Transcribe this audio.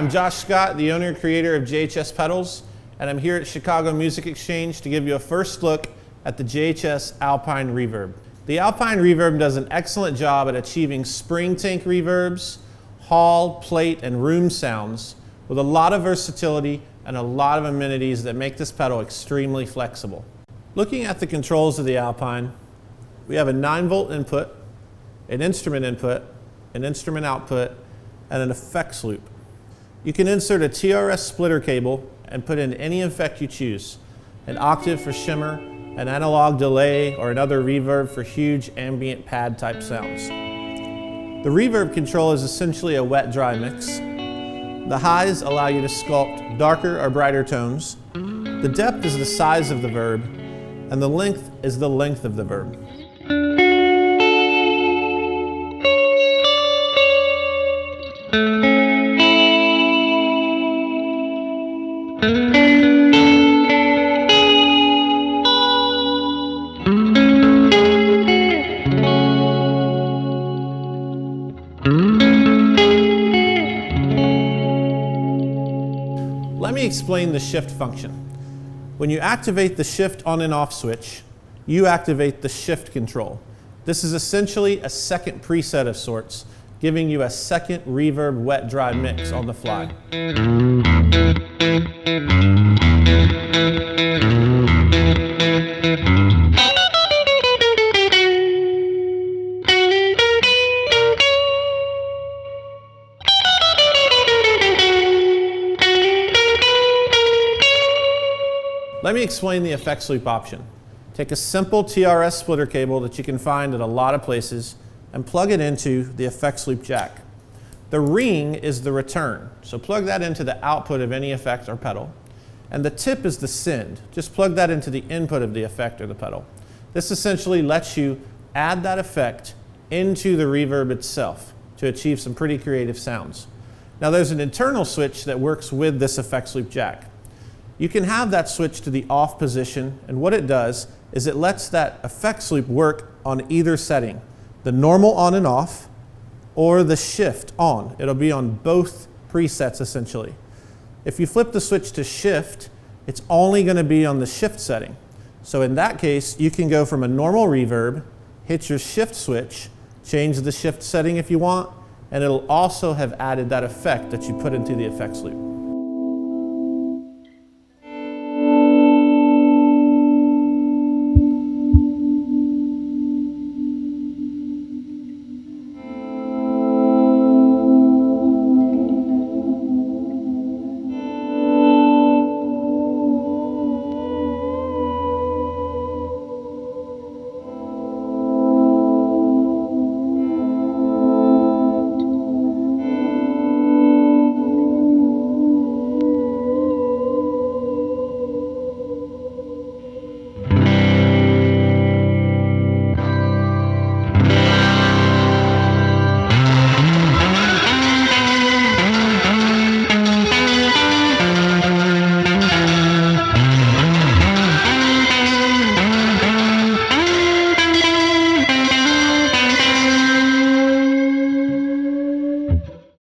I'm Josh Scott, the owner and creator of JHS Pedals, and I'm here at Chicago Music Exchange to give you a first look at the JHS Alpine Reverb. The Alpine Reverb does an excellent job at achieving spring tank reverbs, hall, plate, and room sounds with a lot of versatility and a lot of amenities that make this pedal extremely flexible. Looking at the controls of the Alpine, we have a 9-volt input, an instrument input, an instrument output, and an effects loop. You can insert a TRS-splitter cable and put in any effect you choose, an octave for shimmer, an analog delay, or another reverb for huge ambient pad type sounds. The reverb control is essentially a wet-dry mix. The highs allow you to sculpt darker or brighter tones. The depth is the size of the verb, and the length is the length of the verb. Let me explain the shift function. When you activate the shift on and off switch, you activate the shift control. This is essentially a second preset of sorts, giving you a second reverb wet-dry mix on the fly. Let me explain the effects loop option. Take a simple TRS splitter cable that you can find at a lot of places and plug it into the effects loop jack. The ring is the return, so plug that into the output of any effect or pedal. And the tip is the send. Just plug that into the input of the effect or the pedal. This essentially lets you add that effect into the reverb itself to achieve some pretty creative sounds. Now there's an internal switch that works with this effects loop jack. You can have that switch to the off position, and what it does is it lets that effects loop work on either setting, the normal on and off or the shift on. It'll be on both presets essentially. If you flip the switch to shift, it's only going to be on the shift setting. So in that case, you can go from a normal reverb, hit your shift switch, change the shift setting if you want, and it'll also have added that effect that you put into the effects loop.